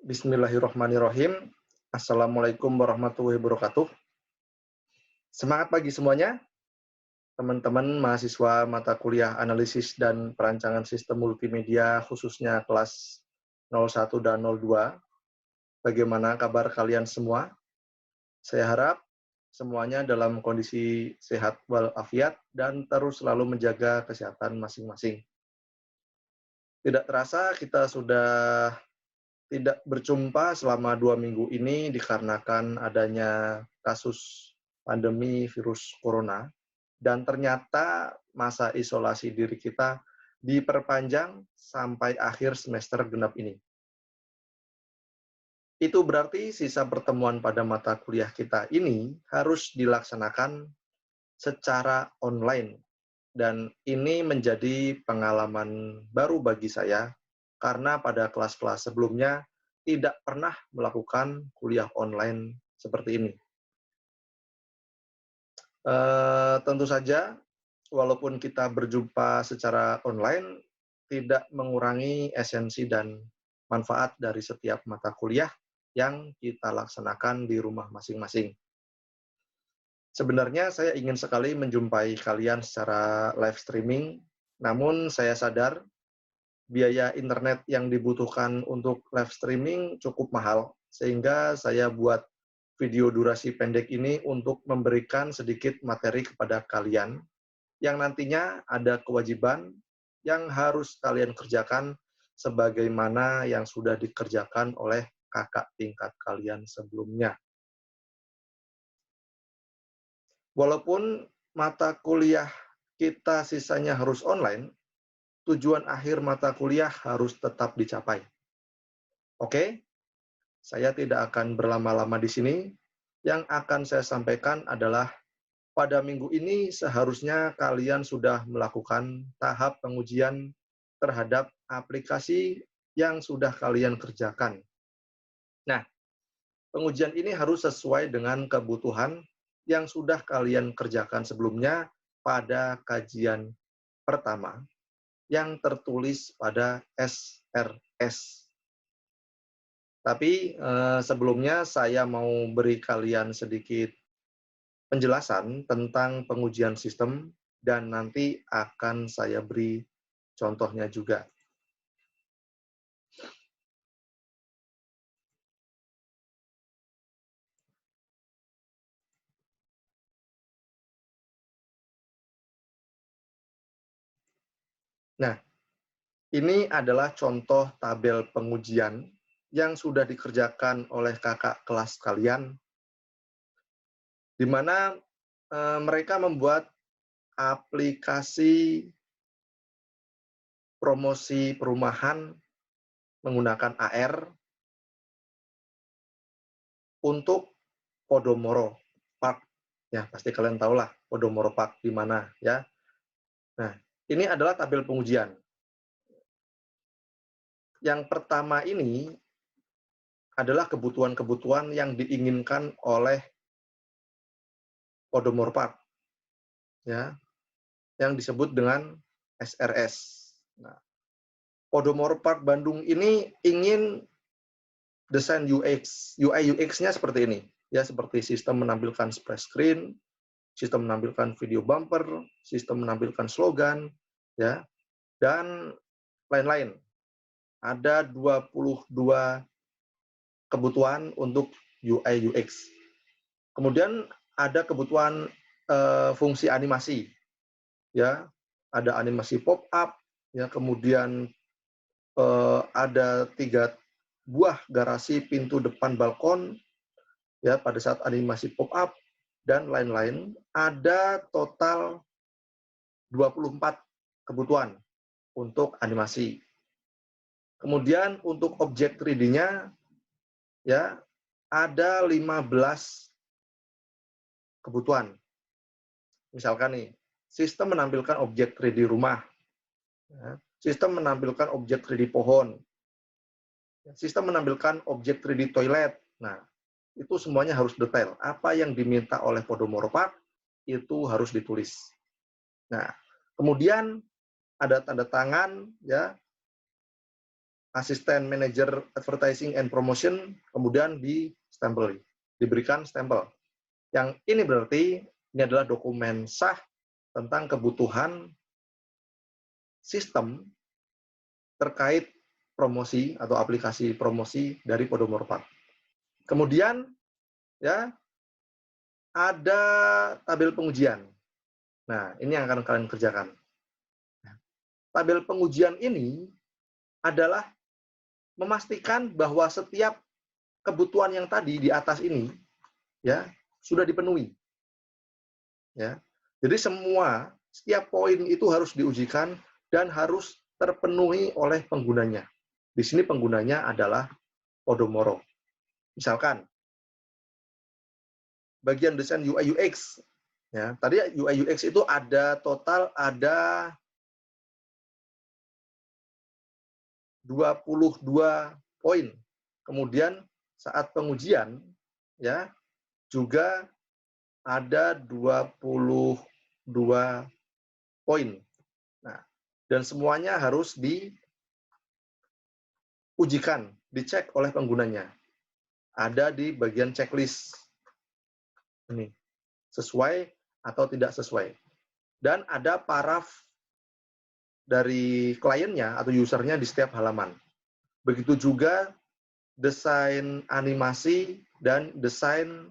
Bismillahirrahmanirrahim. Assalamualaikum warahmatullahi wabarakatuh. Semangat pagi semuanya, teman-teman mahasiswa mata kuliah analisis dan perancangan sistem multimedia khususnya kelas 01 dan 02. Bagaimana kabar kalian semua? Saya harap semuanya dalam kondisi sehat walafiat dan terus selalu menjaga kesehatan masing-masing. Tidak terasa kita sudah tidak berjumpa selama 2 minggu ini dikarenakan adanya kasus pandemi virus corona, dan ternyata masa isolasi diri kita diperpanjang sampai akhir semester genap ini. Itu berarti sisa pertemuan pada mata kuliah kita ini harus dilaksanakan secara online, dan ini menjadi pengalaman baru bagi saya karena pada kelas-kelas sebelumnya tidak pernah melakukan kuliah online seperti ini. Tentu saja, walaupun kita berjumpa secara online, tidak mengurangi esensi dan manfaat dari setiap mata kuliah yang kita laksanakan di rumah masing-masing. Sebenarnya saya ingin sekali menjumpai kalian secara live streaming, namun saya sadar biaya internet yang dibutuhkan untuk live streaming cukup mahal, sehingga saya buat video durasi pendek ini untuk memberikan sedikit materi kepada kalian, yang nantinya ada kewajiban yang harus kalian kerjakan sebagaimana yang sudah dikerjakan oleh kakak tingkat kalian sebelumnya. Walaupun mata kuliah kita sisanya harus online, tujuan akhir mata kuliah harus tetap dicapai. Oke, saya tidak akan berlama-lama di sini. Yang akan saya sampaikan adalah pada minggu ini seharusnya kalian sudah melakukan tahap pengujian terhadap aplikasi yang sudah kalian kerjakan. Nah, pengujian ini harus sesuai dengan kebutuhan yang sudah kalian kerjakan sebelumnya pada kajian pertama yang tertulis pada SRS. Tapi sebelumnya saya mau beri kalian sedikit penjelasan tentang pengujian sistem dan nanti akan saya beri contohnya juga. Nah, ini adalah contoh tabel pengujian yang sudah dikerjakan oleh kakak kelas kalian, di mana mereka membuat aplikasi promosi perumahan menggunakan AR untuk Podomoro Park. Ya, pasti kalian tahu lah Podomoro Park di mana, ya. Nah, ini adalah tabel pengujian. Yang pertama ini adalah kebutuhan-kebutuhan yang diinginkan oleh Podomoro Park, ya, yang disebut dengan SRS. Nah, Podomoro Park Bandung ini ingin desain UX, UI UX-nya seperti ini, ya, seperti sistem menampilkan splash screen, sistem menampilkan video bumper, sistem menampilkan slogan, ya, dan lain-lain. Ada 22 kebutuhan untuk UI UX. Kemudian ada kebutuhan fungsi animasi, ya, ada animasi pop up, ya, kemudian ada 3 buah garasi pintu depan balkon, ya, pada saat animasi pop up dan lain-lain. Ada total 24 kebutuhan untuk animasi. Kemudian untuk objek 3D-nya, ya, ada 15 kebutuhan. Misalkan nih, sistem menampilkan objek 3D rumah, ya, sistem menampilkan objek 3D pohon, sistem menampilkan objek 3D toilet. Nah, itu semuanya harus detail. Apa yang diminta oleh Podomoro Park, itu harus ditulis. Nah, kemudian ada tanda tangan, ya, asisten manager advertising and promotion, kemudian diberikan stempel. Yang ini berarti ini adalah dokumen sah tentang kebutuhan sistem terkait promosi atau aplikasi promosi dari Podomoro Park. Kemudian ya ada tabel pengujian. Nah, ini yang akan kalian kerjakan. Tabel pengujian ini adalah memastikan bahwa setiap kebutuhan yang tadi di atas ini ya sudah dipenuhi. Ya. Jadi setiap poin itu harus diujikan dan harus terpenuhi oleh penggunanya. Di sini penggunanya adalah Podomoro. Misalkan bagian desain UI UX. Ya, tadi UI UX itu total ada 22 poin. Kemudian saat pengujian ya juga ada 22 poin. Nah, dan semuanya harus diujikan, dicek oleh penggunanya. Ada di bagian checklist. Ini sesuai atau tidak sesuai. Dan ada paraf dari kliennya atau usernya di setiap halaman. Begitu juga desain animasi dan desain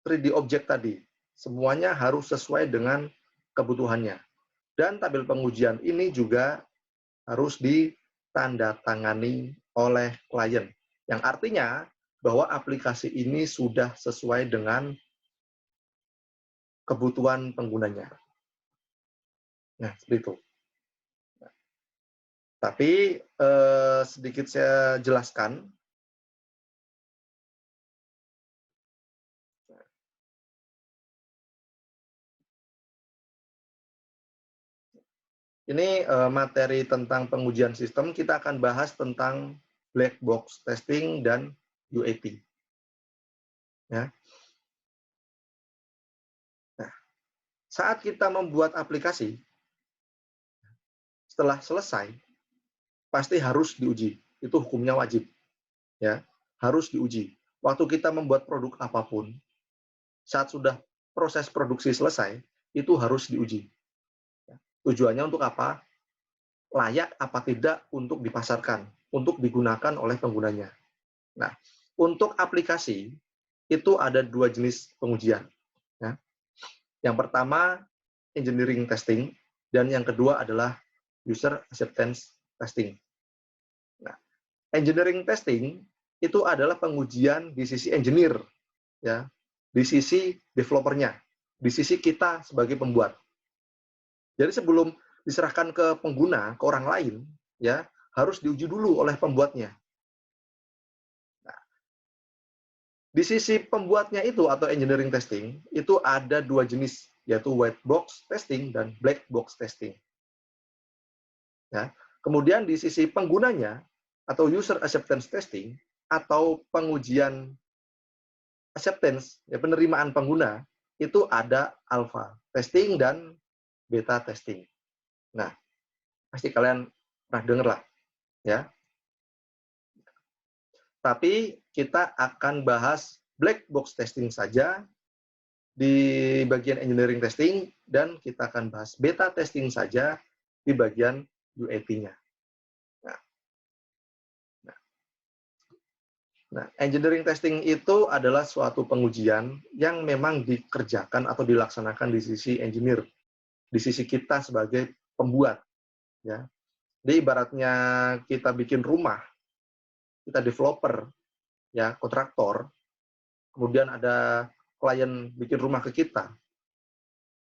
3D objek tadi. Semuanya harus sesuai dengan kebutuhannya. Dan tabel pengujian ini juga harus ditandatangani oleh klien. Yang artinya bahwa aplikasi ini sudah sesuai dengan kebutuhan penggunanya. Nah, seperti itu. Tapi sedikit saya jelaskan. Ini materi tentang pengujian sistem. Kita akan bahas tentang black box testing dan UAT. Ya. Nah, saat kita membuat aplikasi, setelah selesai, pasti harus diuji. Itu hukumnya wajib. Ya, harus diuji. Waktu kita membuat produk apapun, saat sudah proses produksi selesai, itu harus diuji. Tujuannya untuk apa? Layak apa tidak untuk dipasarkan, untuk digunakan oleh penggunanya. Nah, untuk aplikasi, itu ada 2 jenis pengujian. Ya. Yang pertama, engineering testing, dan yang kedua adalah user acceptance testing. Nah, engineering testing itu adalah pengujian di sisi engineer, ya, di sisi developernya, di sisi kita sebagai pembuat. Jadi sebelum diserahkan ke pengguna, ke orang lain, ya harus diuji dulu oleh pembuatnya. Nah, di sisi pembuatnya itu atau engineering testing itu ada 2 jenis, yaitu white box testing dan black box testing. Ya. Kemudian di sisi penggunanya atau user acceptance testing atau pengujian acceptance, ya, penerimaan pengguna, itu ada alpha testing dan beta testing. Nah, pasti kalian pernah dengar lah, ya. Tapi kita akan bahas black box testing saja di bagian engineering testing, dan kita akan bahas beta testing saja di bagian UAT-nya. Nah, engineering testing itu adalah suatu pengujian yang memang dikerjakan atau dilaksanakan di sisi engineer, di sisi kita sebagai pembuat. Ya. Jadi ibaratnya kita bikin rumah, kita developer, ya kontraktor, kemudian ada klien bikin rumah ke kita.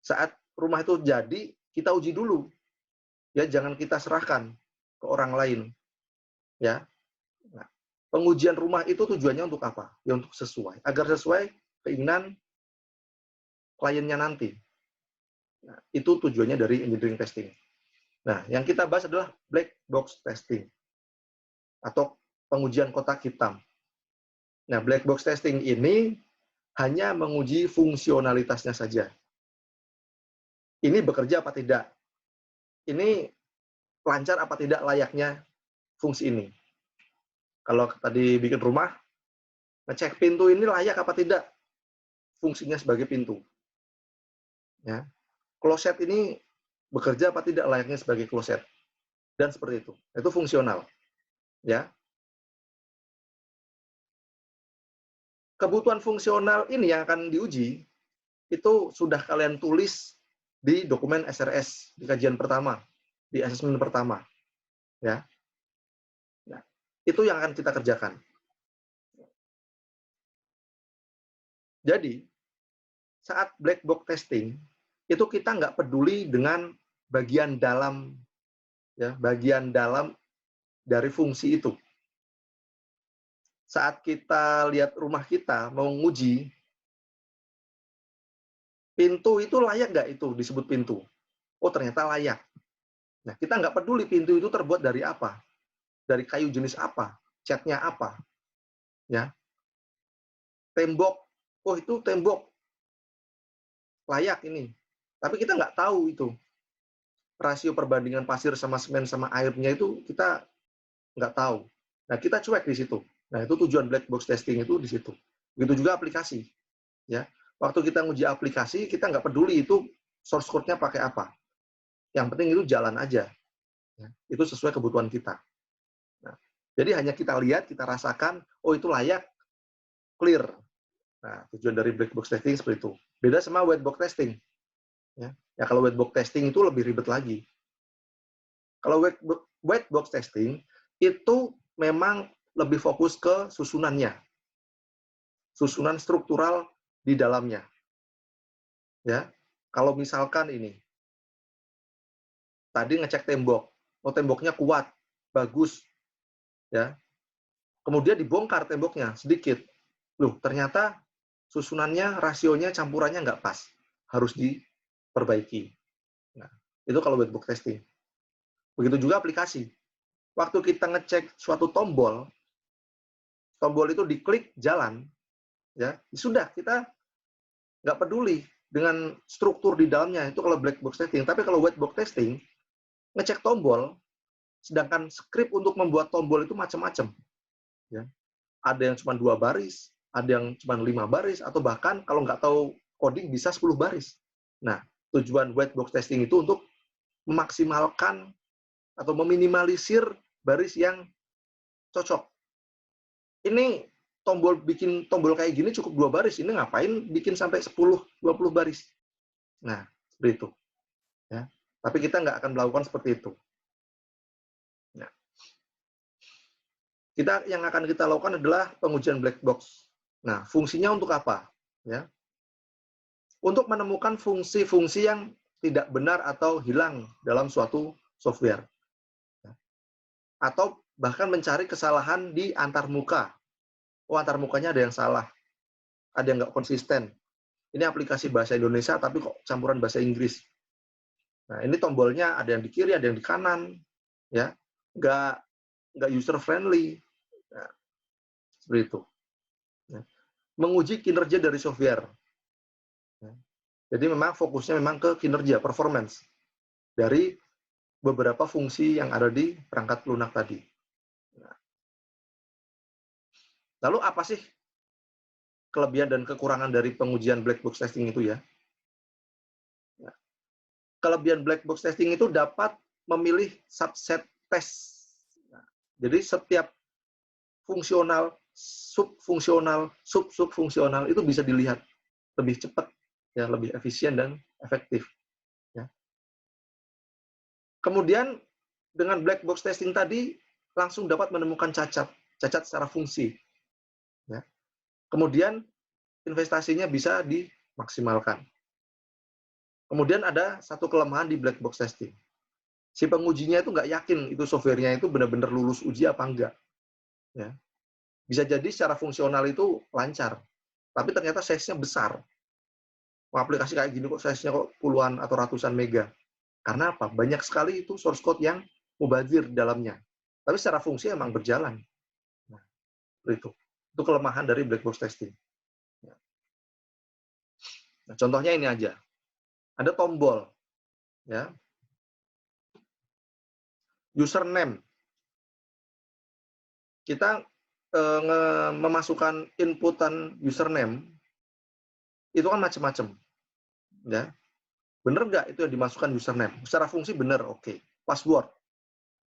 Saat rumah itu jadi, kita uji dulu, ya jangan kita serahkan ke orang lain, ya. Nah, pengujian rumah itu tujuannya untuk apa? Ya untuk sesuai, agar sesuai keinginan kliennya nanti. Nah, itu tujuannya dari engineering testing. Nah, yang kita bahas adalah black box testing atau pengujian kotak hitam. Nah, black box testing ini hanya menguji fungsionalitasnya saja. Ini bekerja apa tidak? Ini lancar apa tidak layaknya fungsi ini. Kalau tadi bikin rumah, ngecek pintu ini layak apa tidak fungsinya sebagai pintu. Ya. Kloset ini bekerja apa tidak layaknya sebagai kloset. Dan seperti itu. Itu fungsional. Ya. Kebutuhan fungsional ini yang akan diuji, itu sudah kalian tulis di dokumen SRS, di kajian pertama, di asesmen pertama. Ya. Nah, itu yang akan kita kerjakan. Jadi, saat black box testing, itu kita nggak peduli dengan bagian dalam, ya, bagian dalam dari fungsi itu. Saat kita lihat rumah kita, mau nguji, pintu itu layak nggak itu disebut pintu? Oh, ternyata layak. Nah, kita nggak peduli pintu itu terbuat dari apa, dari kayu jenis apa, catnya apa, ya. Tembok, oh itu tembok layak ini. Tapi kita nggak tahu itu rasio perbandingan pasir sama semen sama airnya itu kita nggak tahu. Nah, kita cuek di situ. Nah, itu tujuan black box testing itu di situ. Begitu juga aplikasi. Ya, waktu kita nguji aplikasi, kita nggak peduli itu source code-nya pakai apa. Yang penting itu jalan aja. Ya, itu sesuai kebutuhan kita. Nah, jadi hanya kita lihat, kita rasakan, oh itu layak, clear. Nah, tujuan dari black box testing seperti itu. Beda sama white box testing. Ya, kalau white box testing itu lebih ribet lagi. Kalau white box testing itu memang lebih fokus ke susunannya, susunan struktural di dalamnya. Ya, kalau misalkan ini tadi ngecek tembok, oh temboknya kuat, bagus, ya. Kemudian dibongkar temboknya sedikit, loh ternyata susunannya, rasionya, campurannya nggak pas, harus diperbaiki. Nah, itu kalau white box testing. Begitu juga aplikasi. Waktu kita ngecek suatu tombol itu diklik jalan, ya sudah kita nggak peduli dengan struktur di dalamnya itu kalau black box testing. Tapi kalau white box testing ngecek tombol, sedangkan skrip untuk membuat tombol itu macam-macam. Ya. Ada yang cuma 2 baris, ada yang cuma 5 baris, atau bahkan kalau nggak tahu coding bisa 10 baris. Nah, tujuan white box testing itu untuk memaksimalkan atau meminimalisir baris yang cocok. Ini bikin tombol kayak gini cukup 2 baris, ini ngapain bikin sampai 10-20 baris? Nah, seperti itu. Ya. Tapi kita nggak akan melakukan seperti itu. Nah, yang akan kita lakukan adalah pengujian black box. Nah, fungsinya untuk apa? Ya. Untuk menemukan fungsi-fungsi yang tidak benar atau hilang dalam suatu software. Atau bahkan mencari kesalahan di antarmuka. Oh, antarmukanya ada yang salah. Ada yang nggak konsisten. Ini aplikasi bahasa Indonesia, tapi kok campuran bahasa Inggris. Nah, ini tombolnya ada yang di kiri, ada yang di kanan. Ya, nggak user-friendly. Nah, seperti itu. Ya. Menguji kinerja dari software. Ya. Jadi memang fokusnya memang ke kinerja, performance dari beberapa fungsi yang ada di perangkat lunak tadi. Nah, lalu apa sih kelebihan dan kekurangan dari pengujian black box testing itu ya? Nah, kelebihan black box testing itu dapat memilih subset test. Nah, jadi setiap fungsional, subfungsional, sub-subfungsional itu bisa dilihat lebih cepat, ya lebih efisien dan efektif. Ya. Kemudian dengan black box testing tadi langsung dapat menemukan cacat secara fungsi. Ya. Kemudian investasinya bisa dimaksimalkan. Kemudian ada satu kelemahan di black box testing. Si pengujinya itu nggak yakin itu softwarenya itu benar-benar lulus uji apa enggak. Ya. Bisa jadi secara fungsional itu lancar, tapi ternyata size-nya besar. Aplikasi kayak gini kok size-nya kok puluhan atau ratusan mega. Karena apa? Banyak sekali itu source code yang mubazir di dalamnya. Tapi secara fungsi emang berjalan. Nah, itu. Itu kelemahan dari black box testing. Nah, contohnya ini aja. Ada tombol. Ya. username. Kita memasukkan inputan username itu kan macam-macam, ya. Bener nggak itu yang dimasukkan username? Secara fungsi bener, oke. Password,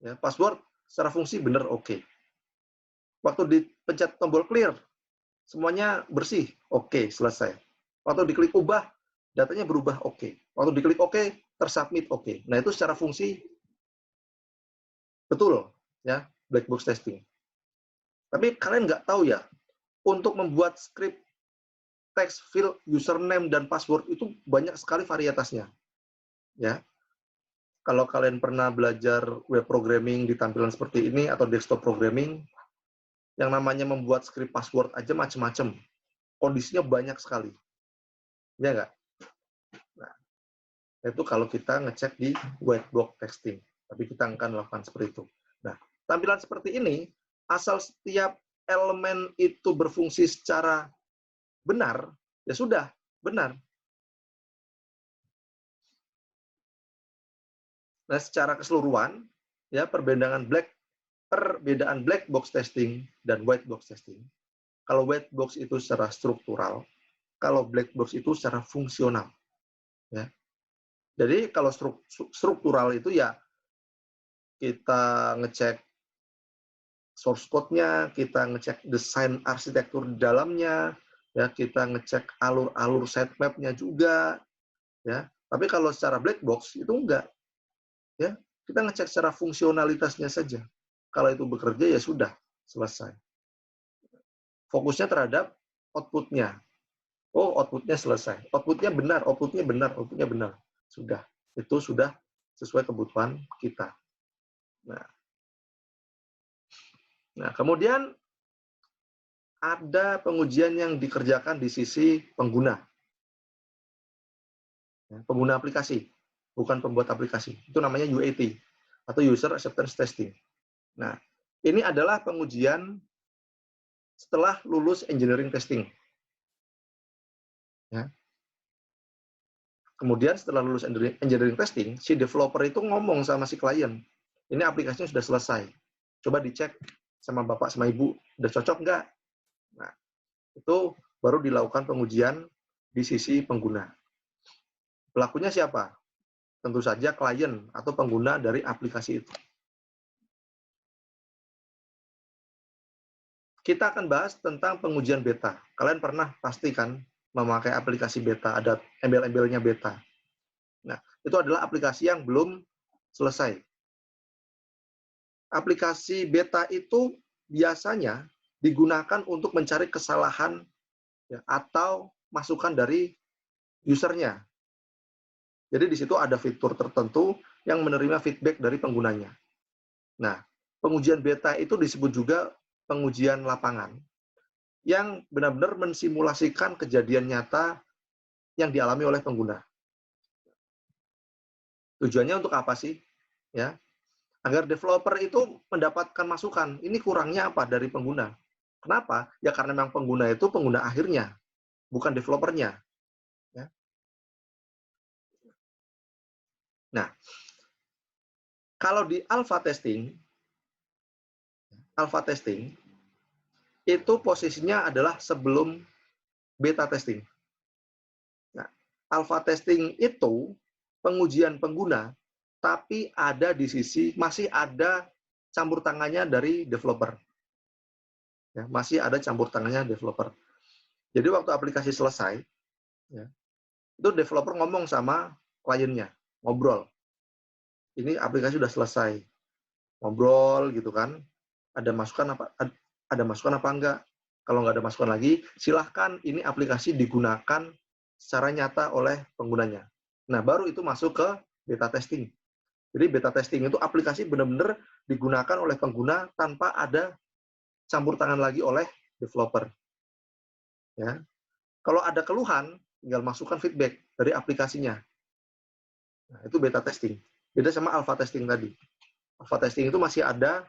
ya, password secara fungsi bener, oke. Waktu dipencet tombol clear, semuanya bersih, oke, selesai. Waktu diklik ubah, datanya berubah, oke. Waktu diklik oke, tersubmit, oke. Nah, itu secara fungsi betul, ya, black box testing. Tapi kalian nggak tahu ya, untuk membuat script text field username dan password itu banyak sekali varietasnya, ya. Kalau kalian pernah belajar web programming di tampilan seperti ini atau desktop programming, yang namanya membuat script password aja macam-macam. Kondisinya banyak sekali. Ya nggak? Nah, itu kalau kita ngecek di white box testing. Tapi kita akan lakukan seperti itu. Nah, tampilan seperti ini, asal setiap elemen itu berfungsi secara benar, ya sudah, benar. Nah, secara keseluruhan, ya perbedaan black box testing dan white box testing. Kalau white box itu secara struktural, kalau black box itu secara fungsional. Ya. Jadi kalau struktural itu ya kita ngecek source code-nya, kita ngecek desain arsitektur di dalamnya, ya kita ngecek alur-alur sitemap-nya juga, ya. Tapi kalau secara black box itu enggak, ya. Kita ngecek secara fungsionalitasnya saja. Kalau itu bekerja ya sudah selesai. Fokusnya terhadap output-nya. Oh, output-nya selesai. Output-nya benar, output-nya benar, output-nya benar. Sudah. Itu sudah sesuai kebutuhan kita. Nah, kemudian ada pengujian yang dikerjakan di sisi pengguna. Pengguna aplikasi, bukan pembuat aplikasi. Itu namanya UAT, atau User Acceptance Testing. Nah, ini adalah pengujian setelah lulus engineering testing. Ya. Kemudian setelah lulus engineering testing, si developer itu ngomong sama si klien, ini aplikasinya sudah selesai. Coba dicek sama bapak sama ibu, udah cocok nggak? Nah, itu baru dilakukan pengujian di sisi pengguna. Pelakunya siapa? Tentu saja klien atau pengguna dari aplikasi itu. Kita akan bahas tentang pengujian beta. Kalian pernah pasti kan memakai aplikasi beta, ada embel-embelnya beta. Nah, itu adalah aplikasi yang belum selesai. Aplikasi beta itu biasanya digunakan untuk mencari kesalahan ya, atau masukan dari usernya. Jadi di situ ada fitur tertentu yang menerima feedback dari penggunanya. Nah, pengujian beta itu disebut juga pengujian lapangan yang benar-benar mensimulasikan kejadian nyata yang dialami oleh pengguna. Tujuannya untuk apa sih? Ya, agar developer itu mendapatkan masukan. Ini kurangnya apa dari pengguna? Kenapa? Ya karena memang pengguna itu pengguna akhirnya, bukan developernya. Ya. Nah, kalau di alpha testing itu posisinya adalah sebelum beta testing. Nah, alpha testing itu pengujian pengguna, tapi ada di sisi masih ada campur tangannya dari developer. Ya, masih ada campur tangannya developer. Jadi waktu aplikasi selesai, ya, itu developer ngomong sama kliennya, ngobrol. Ini aplikasi sudah selesai, ngobrol gitu kan. Ada masukan apa enggak? Kalau nggak ada masukan lagi, silahkan ini aplikasi digunakan secara nyata oleh penggunanya. Nah, baru itu masuk ke beta testing. Jadi beta testing itu aplikasi benar-benar digunakan oleh pengguna tanpa ada campur tangan lagi oleh developer. Ya. Kalau ada keluhan, tinggal masukkan feedback dari aplikasinya. Nah, itu beta testing. Beda sama alpha testing tadi. Alpha testing itu masih ada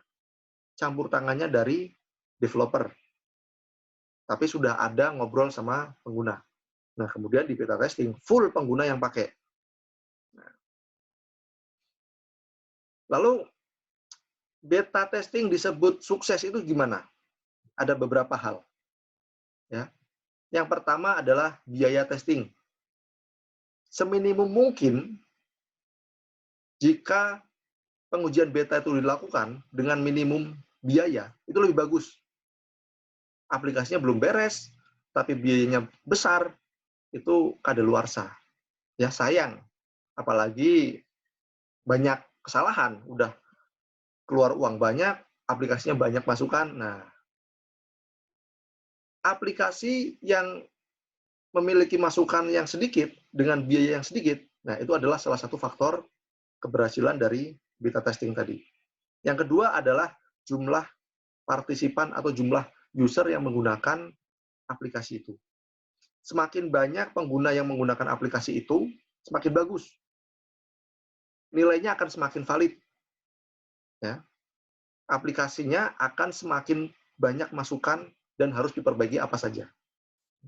campur tangannya dari developer. Tapi sudah ada ngobrol sama pengguna. Nah, kemudian di beta testing, full pengguna yang pakai. Nah, lalu, beta testing disebut sukses itu gimana? Ada beberapa hal. Ya. Yang pertama adalah biaya testing. Seminimum mungkin jika pengujian beta itu dilakukan dengan minimum biaya, itu lebih bagus. Aplikasinya belum beres, tapi biayanya besar, itu kadaluarsa. Ya sayang, apalagi banyak kesalahan, udah keluar uang banyak, aplikasinya banyak masukan. Nah, aplikasi yang memiliki masukan yang sedikit dengan biaya yang sedikit, nah itu adalah salah satu faktor keberhasilan dari beta testing tadi. Yang kedua adalah jumlah partisipan atau jumlah user yang menggunakan aplikasi itu. Semakin banyak pengguna yang menggunakan aplikasi itu, semakin bagus. Nilainya akan semakin valid. Ya. Aplikasinya akan semakin banyak masukan dan harus diperbaiki apa saja.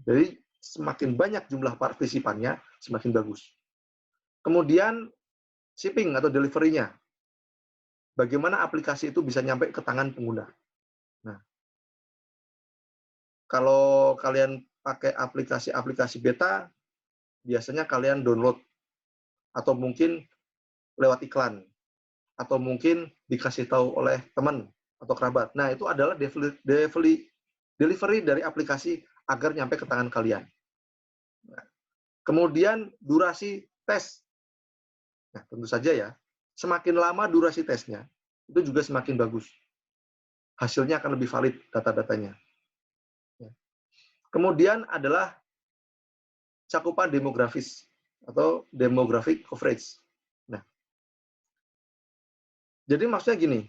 Jadi semakin banyak jumlah partisipannya, semakin bagus. Kemudian shipping atau delivery-nya. Bagaimana aplikasi itu bisa nyampe ke tangan pengguna. Nah, kalau kalian pakai aplikasi-aplikasi beta, biasanya kalian download atau mungkin lewat iklan atau mungkin dikasih tahu oleh teman atau kerabat. Nah, itu adalah delivery dari aplikasi agar nyampe ke tangan kalian. Nah, kemudian durasi tes. Nah, tentu saja ya, semakin lama durasi tesnya, itu juga semakin bagus. Hasilnya akan lebih valid data-datanya. Kemudian adalah cakupan demografis atau demographic coverage. Nah, jadi maksudnya gini,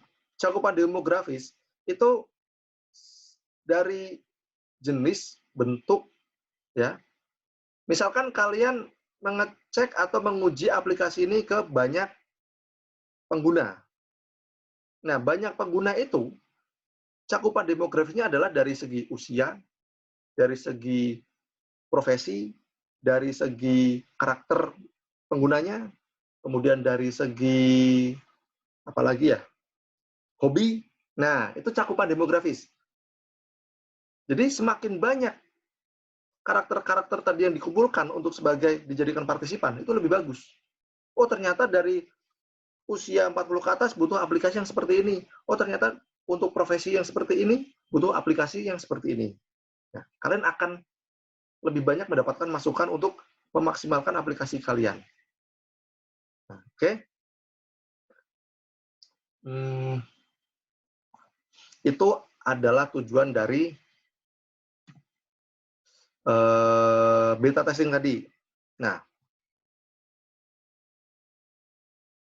cakupan demografis itu dari jenis, bentuk, ya. Misalkan kalian mengecek atau menguji aplikasi ini ke banyak pengguna. Nah, banyak pengguna itu, cakupan demografisnya adalah dari segi usia, dari segi profesi, dari segi karakter penggunanya, kemudian dari segi apalagi ya, hobi. Nah, itu cakupan demografis. Jadi semakin banyak karakter-karakter tadi yang dikumpulkan untuk sebagai dijadikan partisipan, itu lebih bagus. Oh, ternyata dari usia 40 ke atas butuh aplikasi yang seperti ini. Oh, ternyata untuk profesi yang seperti ini butuh aplikasi yang seperti ini. Nah, kalian akan lebih banyak mendapatkan masukan untuk memaksimalkan aplikasi kalian. Nah, oke. Itu adalah tujuan dari beta testing tadi. Nah,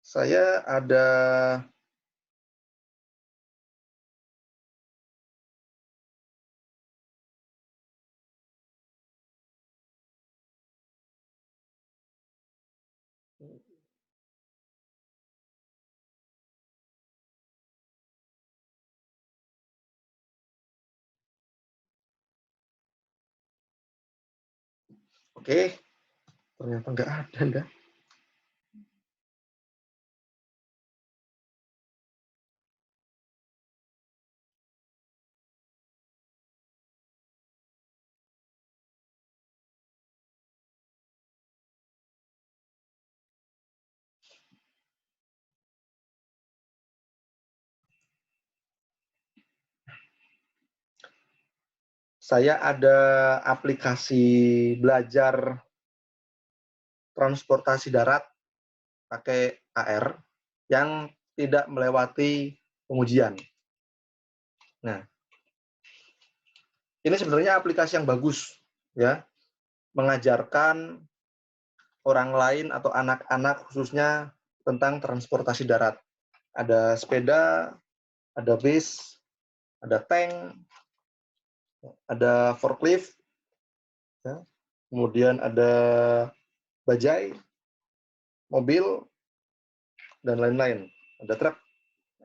saya ada oke, ternyata nggak ada, enggak. Saya ada aplikasi belajar transportasi darat pakai AR yang tidak melewati pengujian. Nah, ini sebenarnya aplikasi yang bagus, ya, mengajarkan orang lain atau anak-anak khususnya tentang transportasi darat. Ada sepeda, ada bis, ada tank, ada forklift, ya. Kemudian ada bajai, mobil, dan lain-lain. Ada truk.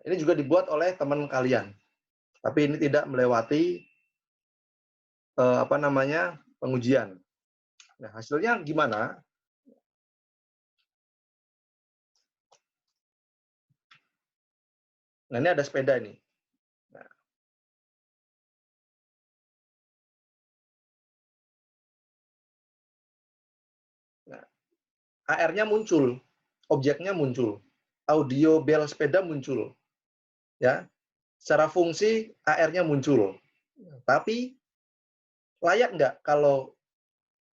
Ini juga dibuat oleh teman kalian, tapi ini tidak melewati pengujian. Nah, hasilnya gimana? Nah, ini ada sepeda nih. Nah, nah, AR-nya muncul, objeknya muncul, audio bel sepeda muncul, ya. Secara fungsi AR-nya muncul. Tapi layak nggak kalau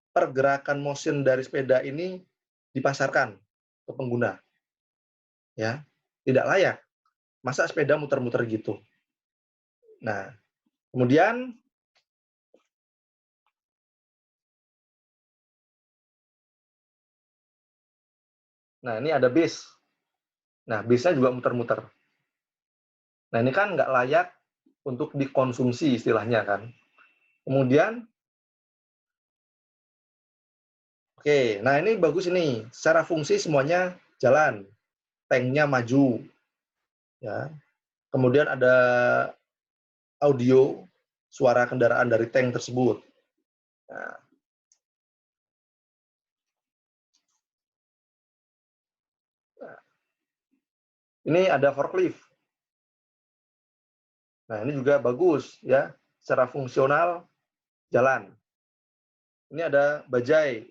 pergerakan motion dari sepeda ini dipasarkan ke pengguna? Ya, tidak layak. Masa sepeda muter-muter gitu? Nah, kemudian, nah ini ada bis. Nah, bisnya juga muter-muter. Nah, ini kan nggak layak untuk dikonsumsi istilahnya kan. Kemudian, oke, nah ini bagus ini. Secara fungsi semuanya jalan. Tanknya maju, ya. Kemudian ada audio, suara kendaraan dari tank tersebut. Nah, ini ada forklift. Nah, ini juga bagus, ya. Secara fungsional, jalan. Ini ada bajai.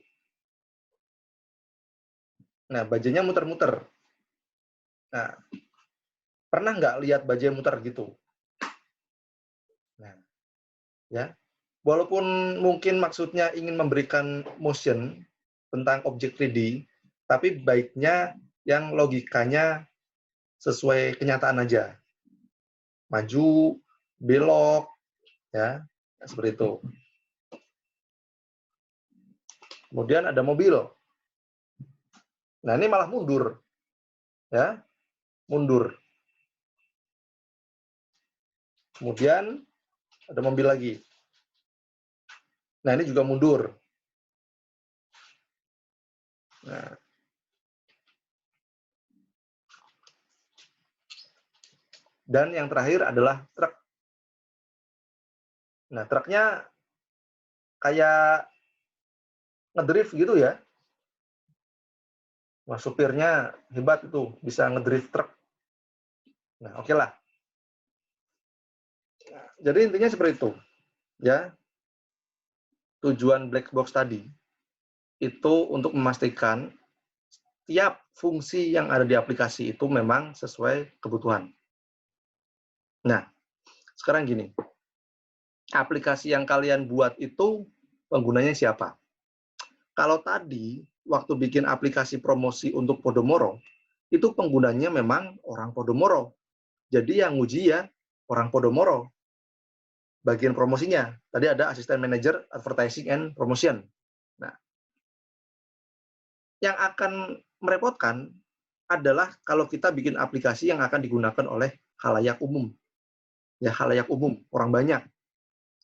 Nah, bajainya muter-muter. Nah, pernah nggak lihat bajai muter gitu? Nah, ya. Walaupun mungkin maksudnya ingin memberikan motion tentang objek 3D, tapi baiknya yang logikanya sesuai kenyataan aja. Maju, belok, ya, seperti itu. Kemudian ada mobil. Nah, ini malah mundur, ya, mundur. Kemudian ada mobil lagi. Nah, ini juga mundur. Nah, dan yang terakhir adalah truk. Nah, truknya kayak ngedrift gitu ya. Wah, supirnya hebat itu, bisa ngedrift truk. Nah, oke lah. Jadi intinya seperti itu, ya. Tujuan black box tadi itu untuk memastikan tiap fungsi yang ada di aplikasi itu memang sesuai kebutuhan. Nah, sekarang gini, aplikasi yang kalian buat itu penggunanya siapa? Kalau tadi waktu bikin aplikasi promosi untuk Podomoro, itu penggunanya memang orang Podomoro. Jadi yang nguji ya orang Podomoro. Bagian promosinya, tadi ada asisten manager advertising and promotion. Nah, yang akan merepotkan adalah kalau kita bikin aplikasi yang akan digunakan oleh khalayak umum. Ya, khalayak umum, orang banyak.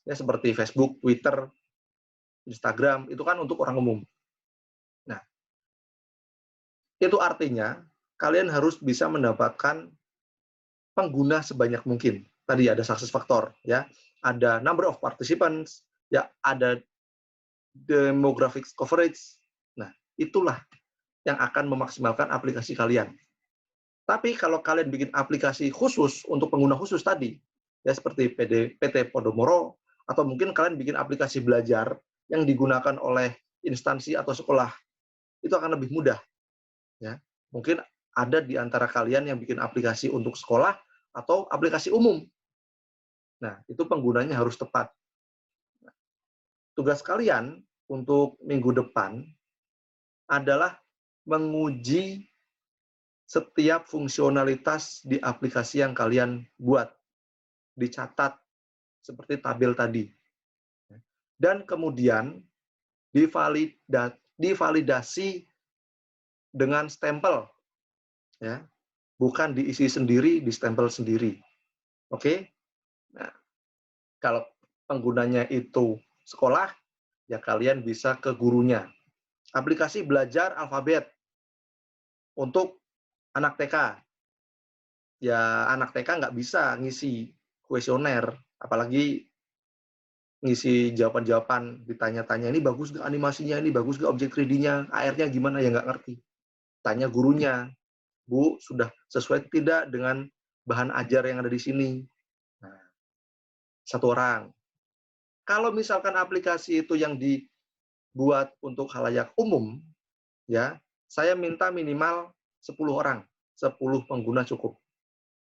Ya, seperti Facebook, Twitter, Instagram, itu kan untuk orang umum. Nah, itu artinya kalian harus bisa mendapatkan pengguna sebanyak mungkin. Tadi ada success factor, ya. Ada number of participants, ya, ada demographic coverage. Nah, itulah yang akan memaksimalkan aplikasi kalian. Tapi kalau kalian bikin aplikasi khusus untuk pengguna khusus tadi, ya seperti PT Podomoro, atau mungkin kalian bikin aplikasi belajar yang digunakan oleh instansi atau sekolah, itu akan lebih mudah. Ya, mungkin ada di antara kalian yang bikin aplikasi untuk sekolah atau aplikasi umum. Nah, itu penggunanya harus tepat. Tugas kalian untuk minggu depan adalah menguji setiap fungsionalitas di aplikasi yang kalian buat, dicatat seperti tabel tadi. Dan kemudian divalidasi dengan stempel, ya, bukan diisi sendiri, di stempel sendiri. Oke? Nah, kalau penggunanya itu sekolah, ya kalian bisa ke gurunya. Aplikasi belajar alfabet untuk anak TK. Ya, anak TK nggak bisa ngisi kuesioner, apalagi ngisi jawaban-jawaban, ditanya-tanya, ini bagus nggak animasinya, ini bagus nggak objek 3D-nya, AR-nya gimana, ya nggak ngerti. Tanya gurunya, Bu, sudah sesuai tidak dengan bahan ajar yang ada di sini. Nah, 1 orang. Kalau misalkan aplikasi itu yang dibuat untuk khalayak umum, ya, saya minta minimal 10 orang, 10 pengguna cukup.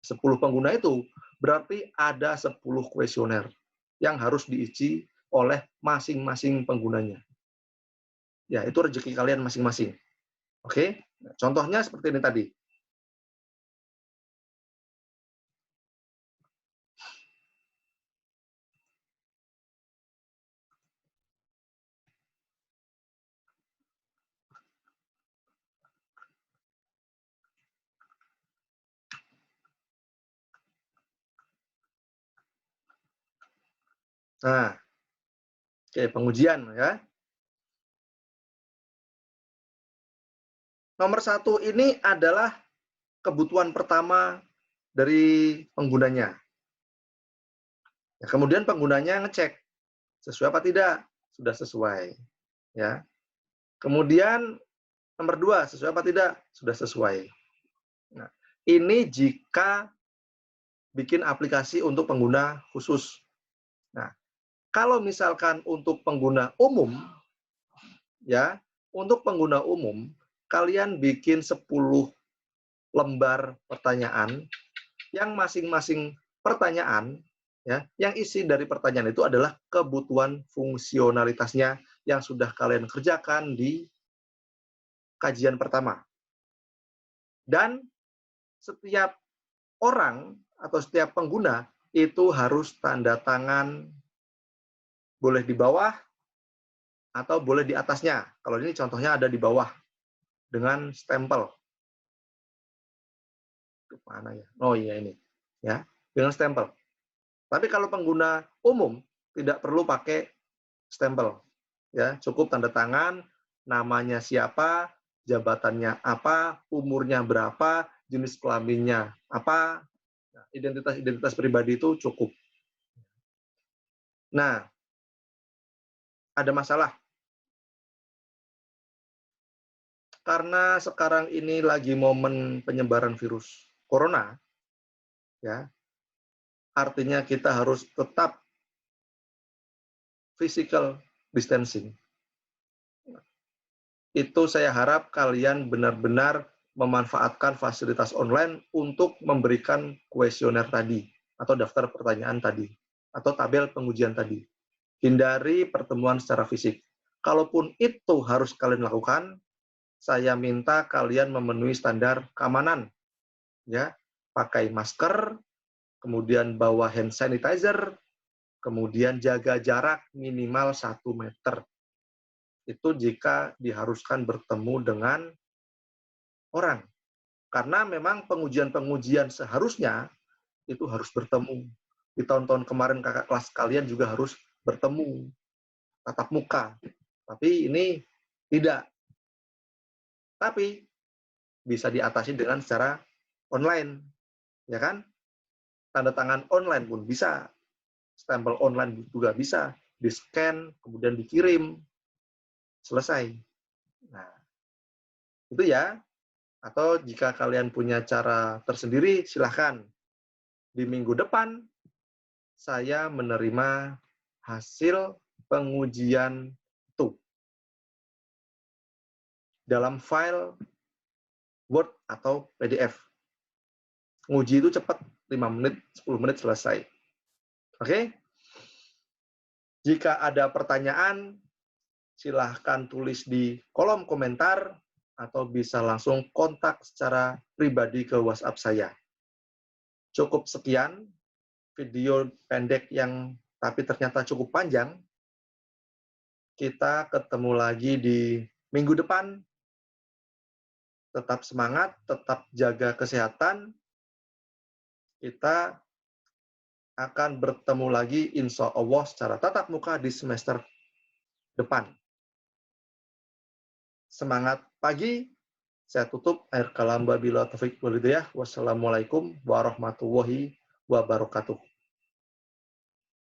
10 pengguna itu berarti ada 10 kuesioner yang harus diisi oleh masing-masing penggunanya. Ya, itu rezeki kalian masing-masing. Oke? Nah, contohnya seperti ini tadi. Nah, oke, pengujian ya. Nomor 1 ini adalah kebutuhan pertama dari penggunanya. Ya, kemudian penggunanya ngecek sesuai apa tidak, sudah sesuai. Ya. Kemudian nomor 2, sesuai apa tidak, sudah sesuai. Nah, ini jika bikin aplikasi untuk pengguna khusus. Nah, kalau misalkan untuk pengguna umum, ya, untuk pengguna umum, kalian bikin 10 lembar pertanyaan yang masing-masing pertanyaan, ya, yang isi dari pertanyaan itu adalah kebutuhan fungsionalitasnya yang sudah kalian kerjakan di kajian pertama. Dan setiap orang atau setiap pengguna itu harus tanda tangan, boleh di bawah atau boleh di atasnya. Kalau ini contohnya ada di bawah dengan stempel. Mana ya? Oh iya ini, ya, dengan stempel. Tapi kalau pengguna umum tidak perlu pakai stempel, ya, cukup tanda tangan, namanya siapa, jabatannya apa, umurnya berapa, jenis kelaminnya apa, identitas pribadi itu cukup. Nah, ada masalah karena sekarang ini lagi momen penyebaran virus corona, ya, artinya kita harus tetap physical distancing. Itu saya harap kalian benar-benar memanfaatkan fasilitas online untuk memberikan kuesioner tadi, atau daftar pertanyaan tadi, atau tabel pengujian tadi. Hindari pertemuan secara fisik. Kalaupun itu harus kalian lakukan, saya minta kalian memenuhi standar keamanan, ya, pakai masker, kemudian bawa hand sanitizer, kemudian jaga jarak minimal 1 meter. Itu jika diharuskan bertemu dengan orang. Karena memang pengujian-pengujian seharusnya itu harus bertemu. Di tahun-tahun kemarin kakak kelas kalian juga harus bertemu, tatap muka. Tapi ini tidak. Tapi bisa diatasi dengan secara online, ya kan? Tanda tangan online pun bisa, stempel online juga bisa, di-scan, kemudian dikirim, selesai. Nah, itu ya. Atau jika kalian punya cara tersendiri, silahkan. Di minggu depan, saya menerima hasil pengujian itu dalam file Word atau PDF. Nguji itu cepat, 5 menit, 10 menit selesai. Oke? Jika ada pertanyaan, silahkan tulis di kolom komentar atau bisa langsung kontak secara pribadi ke WhatsApp saya. Cukup sekian video pendek yang tapi ternyata cukup panjang. Kita ketemu lagi di minggu depan. Tetap semangat, tetap jaga kesehatan. Kita akan bertemu lagi insya Allah secara tatap muka di semester depan. Semangat pagi. Saya tutup. Akhir kalam, wabillahi taufiq wal hidayah. Wassalamualaikum warahmatullahi wabarakatuh.